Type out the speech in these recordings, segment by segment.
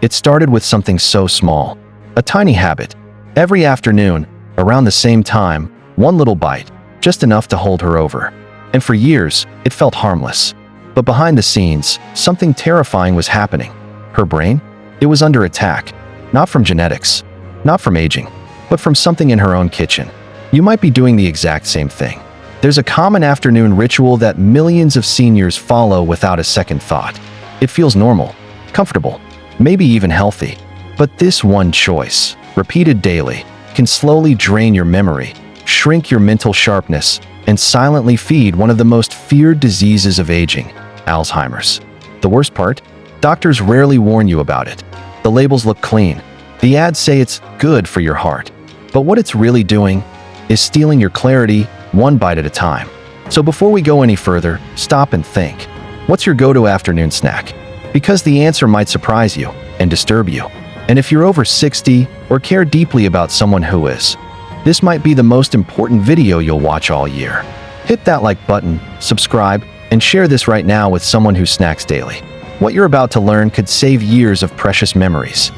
It started with something so small, a tiny habit. Every afternoon, around the same time, one little bite, just enough to hold her over. And for years, it felt harmless. But behind the scenes, something terrifying was happening. Her brain? It was under attack. Not from genetics, not from aging, but from something in her own kitchen. You might be doing the exact same thing. There's a common afternoon ritual that millions of seniors follow without a second thought. It feels normal, comfortable, maybe even healthy. But this one choice, repeated daily, can slowly drain your memory, shrink your mental sharpness, and silently feed one of the most feared diseases of aging, Alzheimer's. The worst part? Doctors rarely warn you about it. The labels look clean. The ads say it's good for your heart. But what it's really doing is stealing your clarity one bite at a time. So before we go any further, stop and think. What's your go-to afternoon snack? Because the answer might surprise you and disturb you. And if you're over 60 or care deeply about someone who is, this might be the most important video you'll watch all year. Hit that like button, subscribe, and share this right now with someone who snacks daily. What you're about to learn could save years of precious memories.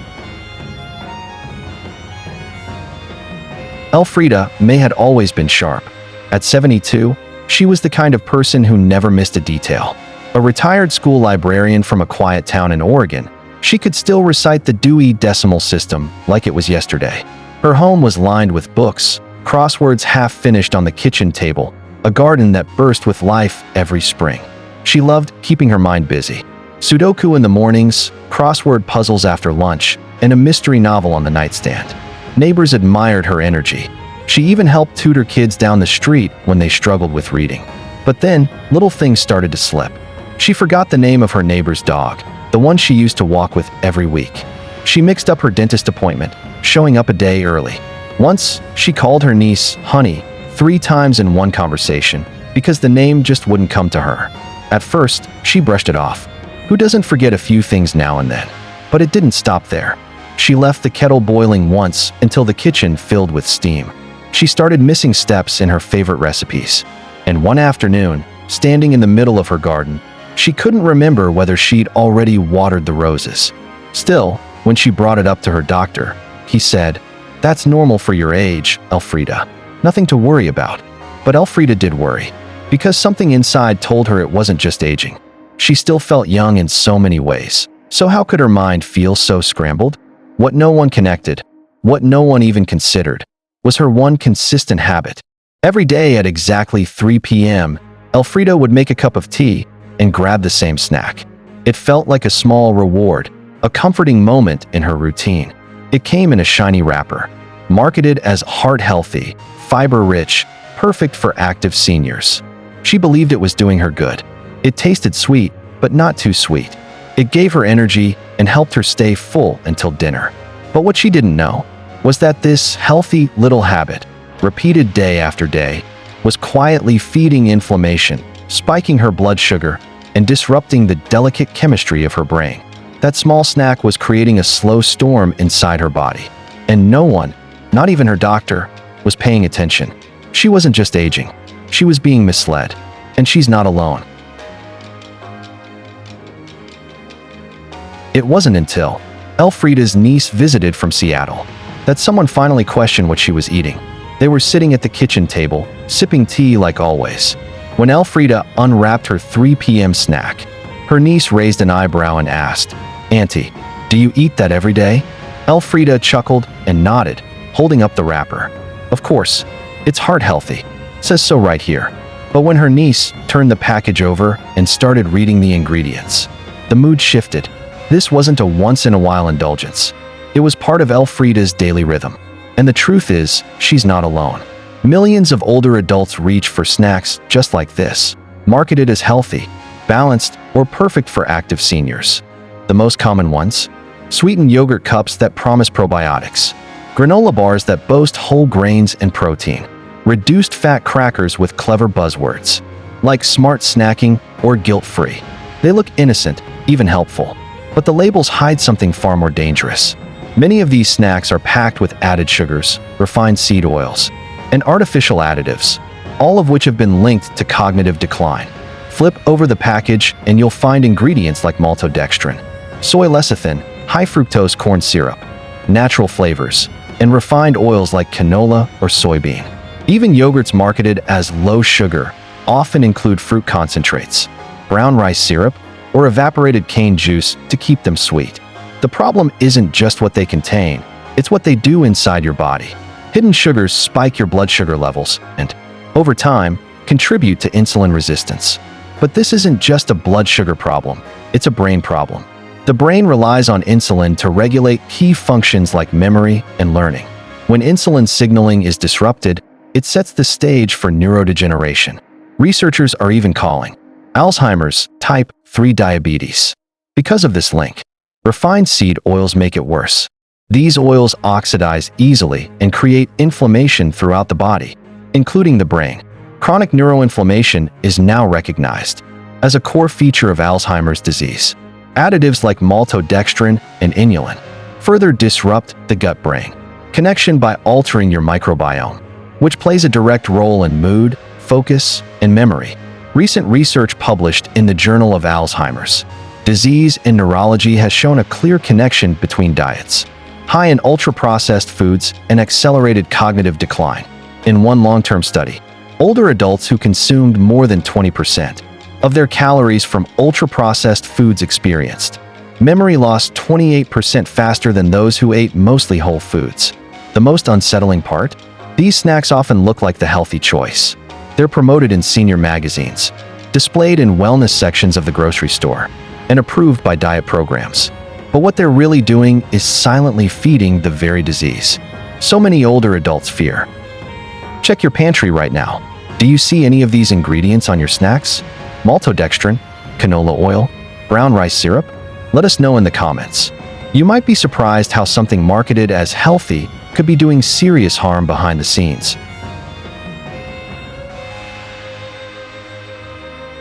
Elfrida May had always been sharp. At 72, she was the kind of person who never missed a detail. A retired school librarian from a quiet town in Oregon, she could still recite the Dewey Decimal System like it was yesterday. Her home was lined with books, crosswords half-finished on the kitchen table, a garden that burst with life every spring. She loved keeping her mind busy. Sudoku in the mornings, crossword puzzles after lunch, and a mystery novel on the nightstand. Neighbors admired her energy. She even helped tutor kids down the street when they struggled with reading. But then, little things started to slip. She forgot the name of her neighbor's dog, the one she used to walk with every week. She mixed up her dentist appointment, showing up a day early. Once, she called her niece, Honey, 3 times in one conversation, because the name just wouldn't come to her. At first, she brushed it off. Who doesn't forget a few things now and then? But it didn't stop there. She left the kettle boiling once until the kitchen filled with steam. She started missing steps in her favorite recipes. And one afternoon, standing in the middle of her garden, she couldn't remember whether she'd already watered the roses. Still, when she brought it up to her doctor, he said, "That's normal for your age, Elfrida. Nothing to worry about." But Elfrida did worry, because something inside told her it wasn't just aging. She still felt young in so many ways. So how could her mind feel so scrambled? What no one connected, what no one even considered, was her one consistent habit. Every day at exactly 3 p.m., Elfrida would make a cup of tea and grab the same snack. It felt like a small reward, a comforting moment in her routine. It came in a shiny wrapper, marketed as heart-healthy, fiber-rich, perfect for active seniors. She believed it was doing her good. It tasted sweet, but not too sweet. It gave her energy and helped her stay full until dinner. But what she didn't know was that this healthy little habit, repeated day after day, was quietly feeding inflammation, spiking her blood sugar, and disrupting the delicate chemistry of her brain. That small snack was creating a slow storm inside her body. And no one, not even her doctor, was paying attention. She wasn't just aging. She was being misled. And she's not alone. It wasn't until Elfrida's niece visited from Seattle that someone finally questioned what she was eating. They were sitting at the kitchen table, sipping tea like always. When Elfrida unwrapped her 3 p.m. snack, her niece raised an eyebrow and asked, "Auntie, do you eat that every day?" Elfrida chuckled and nodded, holding up the wrapper. "Of course, it's heart healthy. It says so right here." But when her niece turned the package over and started reading the ingredients, the mood shifted. This wasn't a once-in-a-while indulgence. It was part of Elfrida's daily rhythm. And the truth is, she's not alone. Millions of older adults reach for snacks just like this, marketed as healthy, balanced, or perfect for active seniors. The most common ones? Sweetened yogurt cups that promise probiotics, granola bars that boast whole grains and protein, reduced fat crackers with clever buzzwords, like smart snacking or guilt-free. They look innocent, even helpful. But the labels hide something far more dangerous. Many of these snacks are packed with added sugars, refined seed oils, and artificial additives, all of which have been linked to cognitive decline. Flip over the package and you'll find ingredients like maltodextrin, soy lecithin, high fructose corn syrup, natural flavors, and refined oils like canola or soybean. Even yogurts marketed as low sugar often include fruit concentrates, brown rice syrup, or evaporated cane juice to keep them sweet. The problem isn't just what they contain, it's what they do inside your body. Hidden sugars spike your blood sugar levels and, over time, contribute to insulin resistance. But this isn't just a blood sugar problem, it's a brain problem. The brain relies on insulin to regulate key functions like memory and learning. When insulin signaling is disrupted, it sets the stage for neurodegeneration. Researchers are even calling Alzheimer's type 3 diabetes. Because of this link, refined seed oils make it worse. These oils oxidize easily and create inflammation throughout the body, including the brain. Chronic neuroinflammation is now recognized as a core feature of Alzheimer's disease. Additives like maltodextrin and inulin further disrupt the gut-brain connection by altering your microbiome, which plays a direct role in mood, focus, and memory. Recent research published in the Journal of Alzheimer's Disease and Neurology has shown a clear connection between diets high in ultra-processed foods and accelerated cognitive decline. In one long-term study, older adults who consumed more than 20% of their calories from ultra-processed foods experienced memory loss 28% faster than those who ate mostly whole foods. The most unsettling part? These snacks often look like the healthy choice. They're promoted in senior magazines, displayed in wellness sections of the grocery store, and approved by diet programs. But what they're really doing is silently feeding the very disease so many older adults fear. Check your pantry right now. Do you see any of these ingredients on your snacks? Maltodextrin, canola oil, brown rice syrup? Let us know in the comments. You might be surprised how something marketed as healthy could be doing serious harm behind the scenes.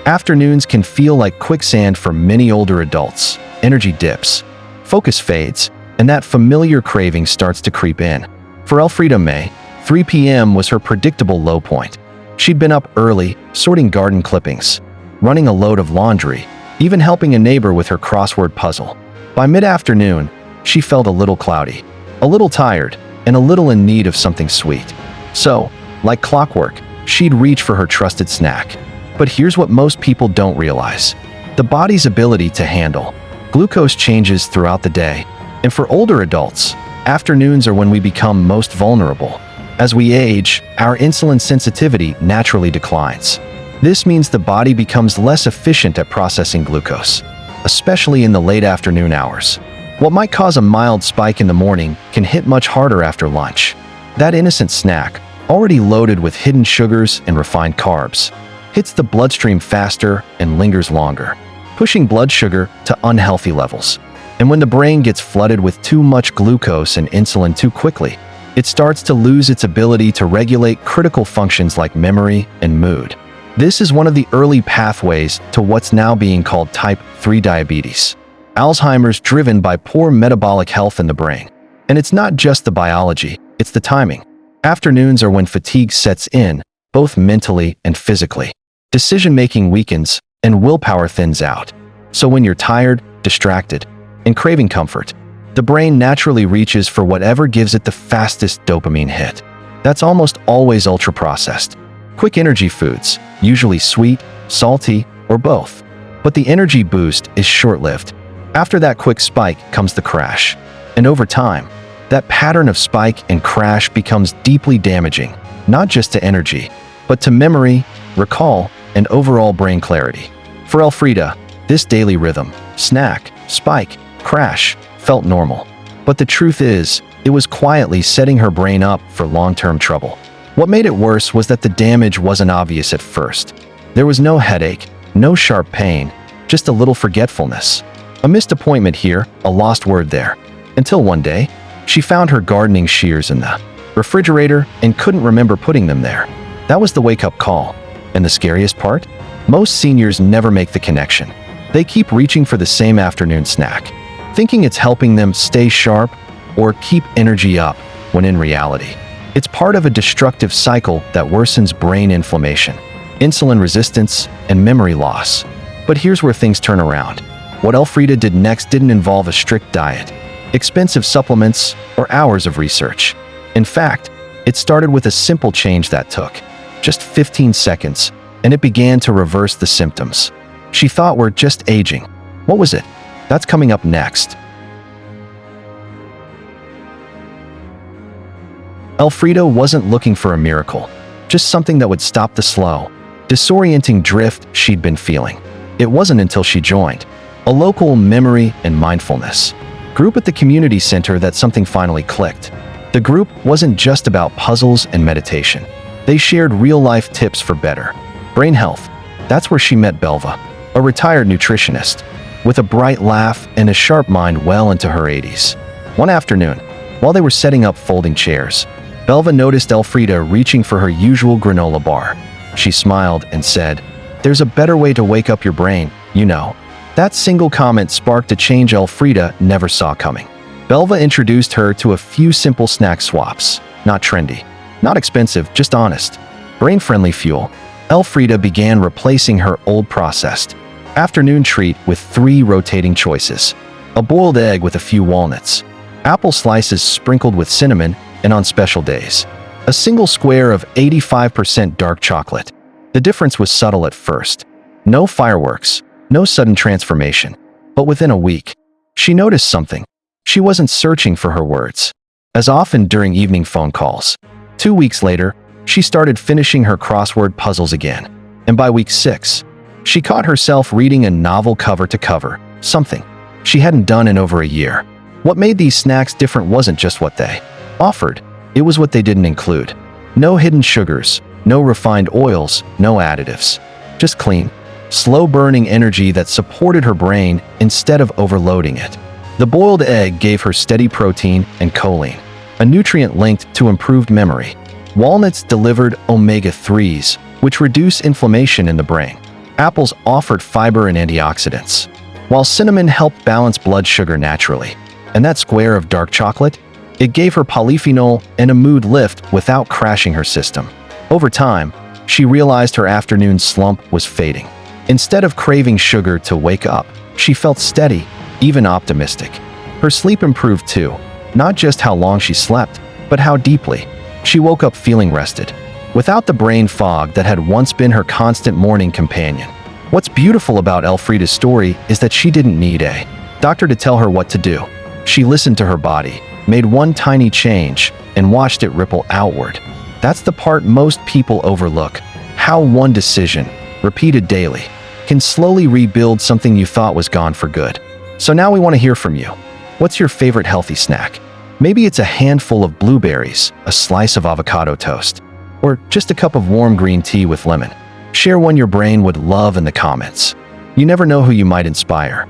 Afternoons can feel like quicksand for many older adults. Energy dips, focus fades, and that familiar craving starts to creep in. For Elfrida May, 3 p.m. was her predictable low point. She'd been up early, sorting garden clippings, running a load of laundry, even helping a neighbor with her crossword puzzle. By mid-afternoon, she felt a little cloudy, a little tired, and a little in need of something sweet. So, like clockwork, she'd reach for her trusted snack. But here's what most people don't realize. The body's ability to handle glucose changes throughout the day, and for older adults, afternoons are when we become most vulnerable. As we age, our insulin sensitivity naturally declines. This means the body becomes less efficient at processing glucose, especially in the late afternoon hours. What might cause a mild spike in the morning can hit much harder after lunch. That innocent snack, already loaded with hidden sugars and refined carbs, hits the bloodstream faster and lingers longer, pushing blood sugar to unhealthy levels. And when the brain gets flooded with too much glucose and insulin too quickly, it starts to lose its ability to regulate critical functions like memory and mood. This is one of the early pathways to what's now being called type 3 diabetes. Alzheimer's driven by poor metabolic health in the brain. And it's not just the biology, it's the timing. Afternoons are when fatigue sets in, both mentally and physically. Decision-making weakens, and willpower thins out. So when you're tired, distracted, and craving comfort, the brain naturally reaches for whatever gives it the fastest dopamine hit. That's almost always ultra-processed. Quick energy foods, usually sweet, salty, or both. But the energy boost is short-lived. After that quick spike comes the crash. And over time, that pattern of spike and crash becomes deeply damaging, not just to energy, but to memory, recall, and overall brain clarity. For Elfrida, this daily rhythm, snack, spike, crash, felt normal. But the truth is, it was quietly setting her brain up for long-term trouble. What made it worse was that the damage wasn't obvious at first. There was no headache, no sharp pain, just a little forgetfulness. A missed appointment here, a lost word there. Until one day, she found her gardening shears in the refrigerator and couldn't remember putting them there. That was the wake-up call. And the scariest part? Most seniors never make the connection. They keep reaching for the same afternoon snack, thinking it's helping them stay sharp or keep energy up, when in reality, it's part of a destructive cycle that worsens brain inflammation, insulin resistance, and memory loss. But here's where things turn around. What Elfrida did next didn't involve a strict diet, expensive supplements, or hours of research. In fact, it started with a simple change that took just 15 seconds, and it began to reverse the symptoms she thought were just aging. What was it? That's coming up next. Elfrida wasn't looking for a miracle, just something that would stop the slow, disorienting drift she'd been feeling. It wasn't until she joined a local memory and mindfulness group at the community center that something finally clicked. The group wasn't just about puzzles and meditation. They shared real-life tips for better brain health. That's where she met Belva, a retired nutritionist with a bright laugh and a sharp mind well into her 80s. One afternoon, while they were setting up folding chairs, Belva noticed Elfrida reaching for her usual granola bar. She smiled and said, "There's a better way to wake up your brain, you know." That single comment sparked a change Elfrida never saw coming. Belva introduced her to a few simple snack swaps. Not trendy, not expensive, just honest, brain-friendly fuel. Elfrida began replacing her old processed afternoon treat with 3 rotating choices: a boiled egg with a few walnuts, apple slices sprinkled with cinnamon, and on special days, a single square of 85% dark chocolate. The difference was subtle at first. No fireworks, no sudden transformation. But within a week, she noticed something. She wasn't searching for her words as often during evening phone calls. 2 weeks later, she started finishing her crossword puzzles again. And by week 6, she caught herself reading a novel cover to cover, something she hadn't done in over a year. What made these snacks different wasn't just what they offered, it was what they didn't include. No hidden sugars, no refined oils, no additives. Just clean, slow-burning energy that supported her brain instead of overloading it. The boiled egg gave her steady protein and choline, a nutrient linked to improved memory. Walnuts delivered omega-3s, which reduce inflammation in the brain. Apples offered fiber and antioxidants, while cinnamon helped balance blood sugar naturally. And that square of dark chocolate? It gave her polyphenol and a mood lift without crashing her system. Over time, she realized her afternoon slump was fading. Instead of craving sugar to wake up, she felt steady, even optimistic. Her sleep improved too, not just how long she slept, but how deeply. She woke up feeling rested, without the brain fog that had once been her constant morning companion. What's beautiful about Elfrida's story is that she didn't need a doctor to tell her what to do. She listened to her body, made one tiny change, and watched it ripple outward. That's the part most people overlook, how one decision, repeated daily, can slowly rebuild something you thought was gone for good. So now we want to hear from you. What's your favorite healthy snack? Maybe it's a handful of blueberries, a slice of avocado toast, or just a cup of warm green tea with lemon. Share one your brain would love in the comments. You never know who you might inspire.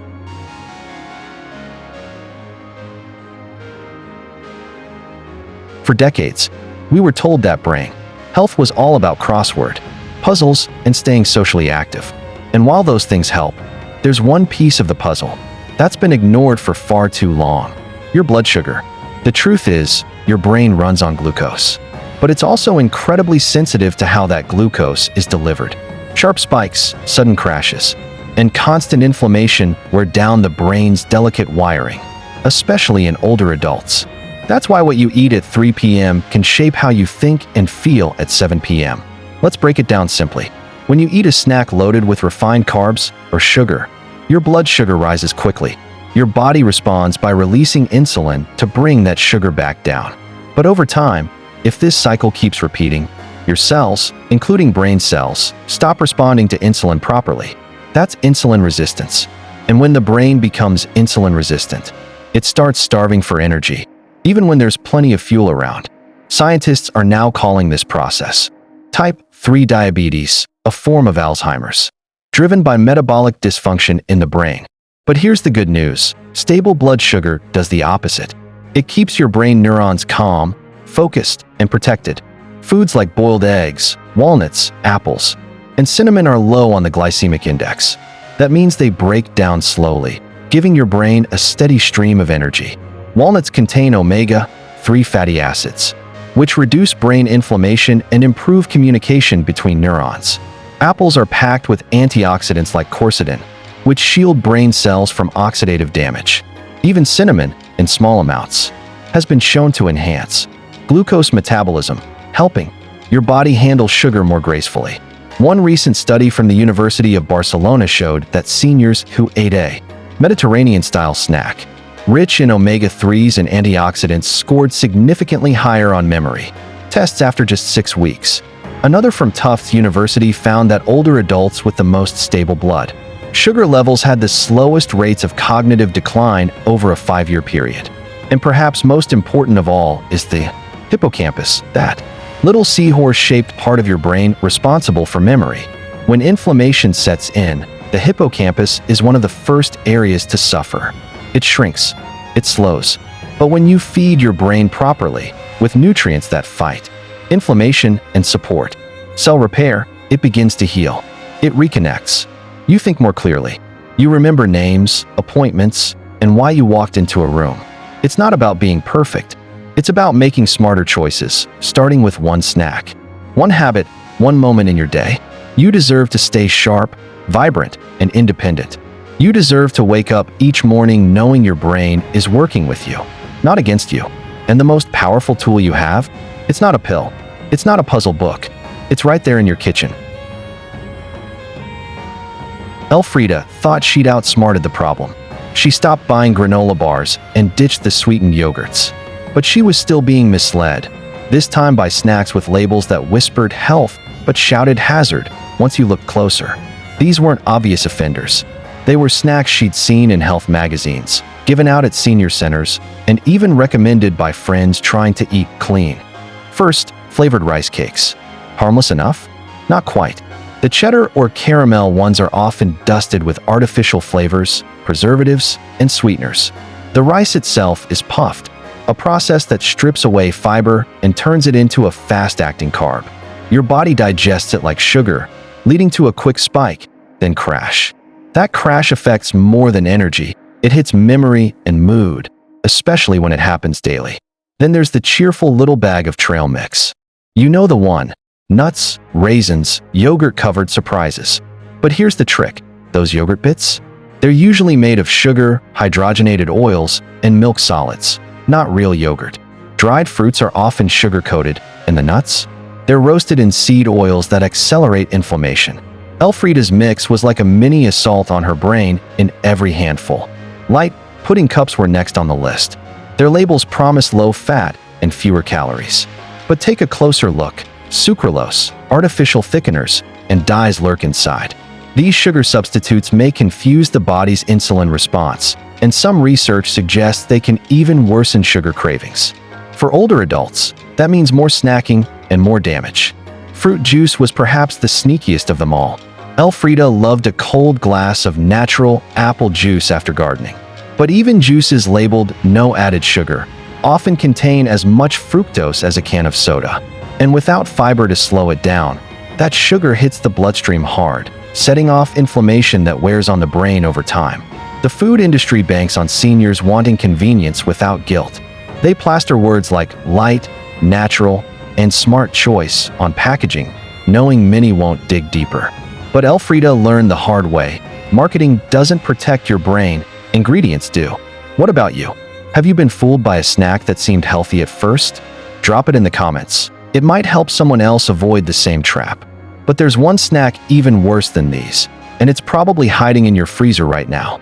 For decades, we were told that brain health was all about crossword, puzzles, and staying socially active. And while those things help, there's one piece of the puzzle that's been ignored for far too long: your blood sugar. The truth is, your brain runs on glucose, but it's also incredibly sensitive to how that glucose is delivered. Sharp spikes, sudden crashes, and constant inflammation wear down the brain's delicate wiring, especially in older adults. That's why what you eat at 3 p.m. can shape how you think and feel at 7 p.m. Let's break it down simply. When you eat a snack loaded with refined carbs or sugar, your blood sugar rises quickly. Your body responds by releasing insulin to bring that sugar back down. But over time, if this cycle keeps repeating, your cells, including brain cells, stop responding to insulin properly. That's insulin resistance. And when the brain becomes insulin resistant, it starts starving for energy, even when there's plenty of fuel around. Scientists are now calling this process type 3 diabetes, a form of Alzheimer's, driven by metabolic dysfunction in the brain. But here's the good news. Stable blood sugar does the opposite. It keeps your brain neurons calm, focused, and protected. Foods like boiled eggs, walnuts, apples, and cinnamon are low on the glycemic index. That means they break down slowly, giving your brain a steady stream of energy. Walnuts contain omega-3 fatty acids, which reduce brain inflammation and improve communication between neurons. Apples are packed with antioxidants like quercetin, which shield brain cells from oxidative damage. Even cinnamon, in small amounts, has been shown to enhance glucose metabolism, helping your body handle sugar more gracefully. One recent study from the University of Barcelona showed that seniors who ate a Mediterranean-style snack, rich in omega-3s and antioxidants, scored significantly higher on memory tests after just 6 weeks. Another from Tufts University found that older adults with the most stable blood sugar levels had the slowest rates of cognitive decline over a 5-year period. And perhaps most important of all is the hippocampus, that little seahorse-shaped part of your brain responsible for memory. When inflammation sets in, the hippocampus is one of the first areas to suffer. It shrinks, it slows. But when you feed your brain properly, with nutrients that fight inflammation and support cell repair, it begins to heal. It reconnects. You think more clearly. You remember names, appointments, and why you walked into a room. It's not about being perfect. It's about making smarter choices, starting with one snack, one habit, one moment in your day. You deserve to stay sharp, vibrant, and independent. You deserve to wake up each morning knowing your brain is working with you, not against you. And the most powerful tool you have? It's not a pill. It's not a puzzle book. It's right there in your kitchen. Elfrida thought she'd outsmarted the problem. She stopped buying granola bars and ditched the sweetened yogurts. But she was still being misled, this time by snacks with labels that whispered health but shouted hazard once you looked closer. These weren't obvious offenders. They were snacks she'd seen in health magazines, given out at senior centers, and even recommended by friends trying to eat clean. First, flavored rice cakes. Harmless enough? Not quite. The cheddar or caramel ones are often dusted with artificial flavors, preservatives, and sweeteners. The rice itself is puffed, a process that strips away fiber and turns it into a fast-acting carb. Your body digests it like sugar, leading to a quick spike, then crash. That crash affects more than energy. It hits memory and mood, especially when it happens daily. Then there's the cheerful little bag of trail mix. You know the one. Nuts, raisins, yogurt-covered surprises. But here's the trick. Those yogurt bits? They're usually made of sugar, hydrogenated oils, and milk solids, not real yogurt. Dried fruits are often sugar-coated, and the nuts? They're roasted in seed oils that accelerate inflammation. Elfrida's mix was like a mini assault on her brain in every handful. Light pudding cups were next on the list. Their labels promise low fat and fewer calories. But take a closer look. Sucralose, artificial thickeners, and dyes lurk inside. These sugar substitutes may confuse the body's insulin response, and some research suggests they can even worsen sugar cravings. For older adults, that means more snacking and more damage. Fruit juice was perhaps the sneakiest of them all. Elfrida loved a cold glass of natural apple juice after gardening. But even juices labeled no added sugar often contain as much fructose as a can of soda. And without fiber to slow it down, that sugar hits the bloodstream hard, setting off inflammation that wears on the brain over time. The food industry banks on seniors wanting convenience without guilt. They plaster words like light, natural, and smart choice on packaging, knowing many won't dig deeper. But Elfrida learned the hard way. Marketing doesn't protect your brain, ingredients do. What about you? Have you been fooled by a snack that seemed healthy at first? Drop it in the comments. It might help someone else avoid the same trap. But there's one snack even worse than these, and it's probably hiding in your freezer right now.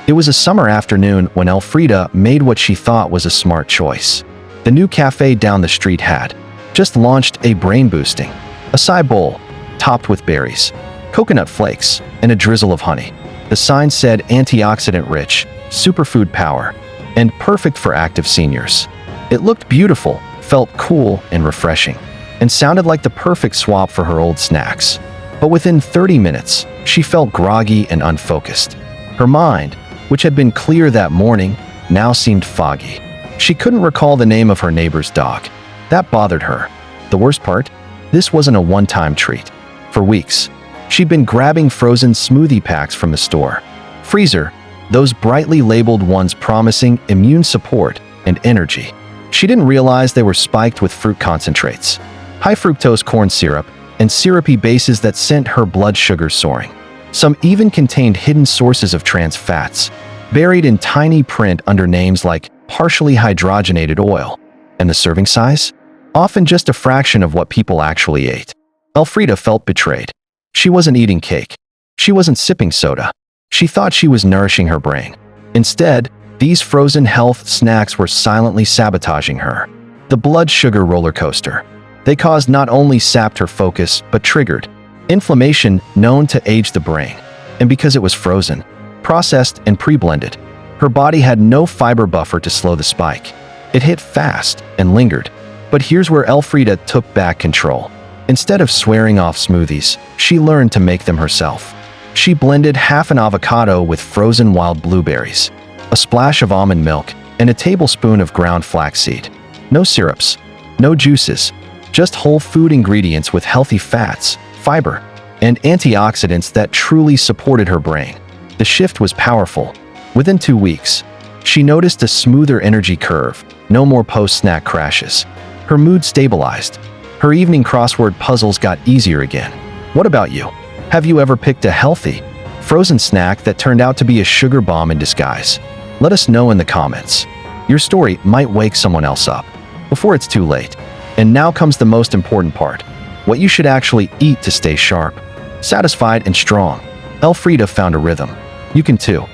It was a summer afternoon when Elfrida made what she thought was a smart choice. The new cafe down the street had just launched a brain-boosting acai bowl, topped with berries, coconut flakes, and a drizzle of honey. The sign said antioxidant-rich, superfood power, and perfect for active seniors. It looked beautiful, felt cool and refreshing, and sounded like the perfect swap for her old snacks. But within 30 minutes, she felt groggy and unfocused. Her mind, which had been clear that morning, now seemed foggy. She couldn't recall the name of her neighbor's dog. That bothered her. The worst part? This wasn't a one-time treat. For weeks, she'd been grabbing frozen smoothie packs from the store. Freezer, those brightly labeled ones promising immune support and energy. She didn't realize they were spiked with fruit concentrates, high fructose corn syrup, and syrupy bases that sent her blood sugar soaring. Some even contained hidden sources of trans fats, buried in tiny print under names like partially hydrogenated oil. And the serving size? Often just a fraction of what people actually ate. Elfrida felt betrayed. She wasn't eating cake. She wasn't sipping soda. She thought she was nourishing her brain. Instead, these frozen health snacks were silently sabotaging her. The blood sugar roller coaster. They caused not only sapped her focus, but triggered inflammation known to age the brain. And because it was frozen, processed, and pre-blended, her body had no fiber buffer to slow the spike. It hit fast and lingered. But here's where Elfrida took back control. Instead of swearing off smoothies, she learned to make them herself. She blended half an avocado with frozen wild blueberries, a splash of almond milk, and a tablespoon of ground flaxseed. No syrups, no juices, just whole food ingredients with healthy fats, fiber, and antioxidants that truly supported her brain. The shift was powerful. Within 2 weeks, she noticed a smoother energy curve, no more post-snack crashes. Her mood stabilized. Her evening crossword puzzles got easier again. What about you? Have you ever picked a healthy, frozen snack that turned out to be a sugar bomb in disguise? Let us know in the comments. Your story might wake someone else up before it's too late. And now comes the most important part. What you should actually eat to stay sharp, satisfied, and strong. Elfrida found a rhythm. You can too.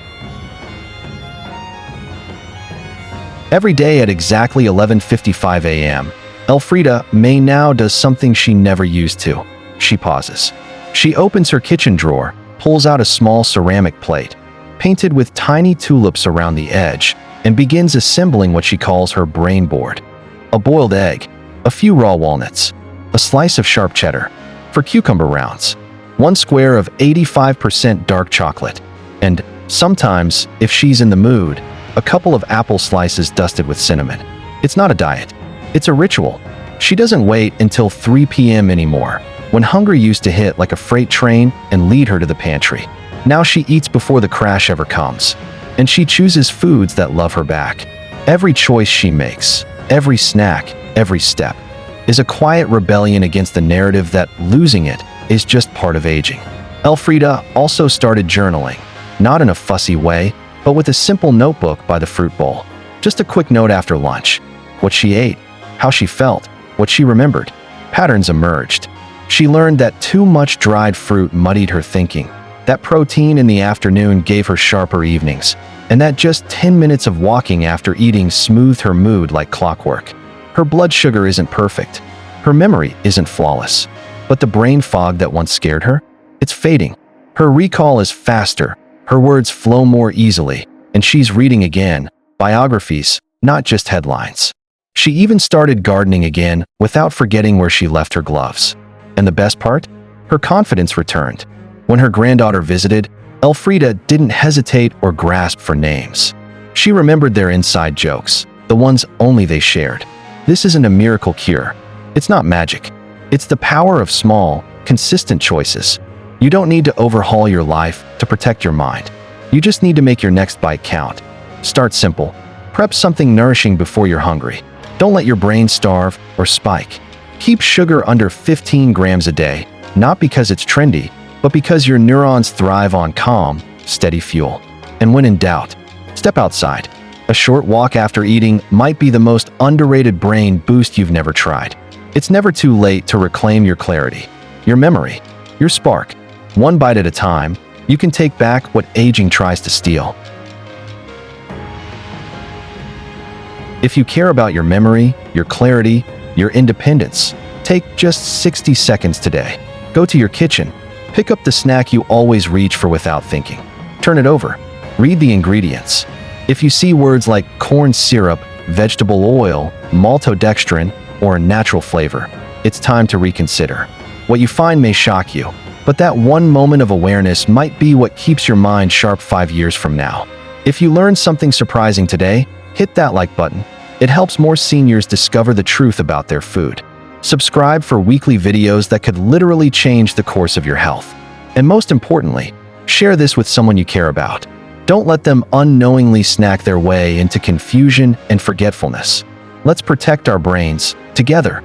Every day at exactly 11:55 a.m., Elfrida May now does something she never used to. She pauses. She opens her kitchen drawer, pulls out a small ceramic plate, painted with tiny tulips around the edge, and begins assembling what she calls her brain board. A boiled egg, a few raw walnuts, a slice of sharp cheddar, for cucumber rounds, 1 square of 85% dark chocolate, and sometimes, if she's in the mood, a couple of apple slices dusted with cinnamon. It's not a diet. It's a ritual. She doesn't wait until 3 p.m. anymore, when hunger used to hit like a freight train and lead her to the pantry. Now she eats before the crash ever comes, and she chooses foods that love her back. Every choice she makes, every snack, every step, is a quiet rebellion against the narrative that losing it is just part of aging. Elfrida also started journaling, not in a fussy way, but with a simple notebook by the fruit bowl. Just a quick note after lunch. What she ate, how she felt, what she remembered. Patterns emerged. She learned that too much dried fruit muddied her thinking, that protein in the afternoon gave her sharper evenings, and that just 10 minutes of walking after eating smoothed her mood like clockwork. Her blood sugar isn't perfect. Her memory isn't flawless. But the brain fog that once scared her, it's fading. Her recall is faster. Her words flow more easily, and she's reading again, biographies, not just headlines. She even started gardening again without forgetting where she left her gloves. And the best part? Her confidence returned. When her granddaughter visited, Elfrida didn't hesitate or grasp for names. She remembered their inside jokes, the ones only they shared. This isn't a miracle cure. It's not magic. It's the power of small, consistent choices. You don't need to overhaul your life to protect your mind. You just need to make your next bite count. Start simple. Prep something nourishing before you're hungry. Don't let your brain starve or spike. Keep sugar under 15 grams a day, not because it's trendy, but because your neurons thrive on calm, steady fuel. And when in doubt, step outside. A short walk after eating might be the most underrated brain boost you've never tried. It's never too late to reclaim your clarity, your memory, your spark. One bite at a time, you can take back what aging tries to steal. If you care about your memory, your clarity, your independence, take just 60 seconds today. Go to your kitchen. Pick up the snack you always reach for without thinking. Turn it over. Read the ingredients. If you see words like corn syrup, vegetable oil, maltodextrin, or natural flavor, it's time to reconsider. What you find may shock you, but that one moment of awareness might be what keeps your mind sharp 5 years from now. If you learned something surprising today, hit that like button. It helps more seniors discover the truth about their food. Subscribe for weekly videos that could literally change the course of your health. And most importantly, share this with someone you care about. Don't let them unknowingly snack their way into confusion and forgetfulness. Let's protect our brains together.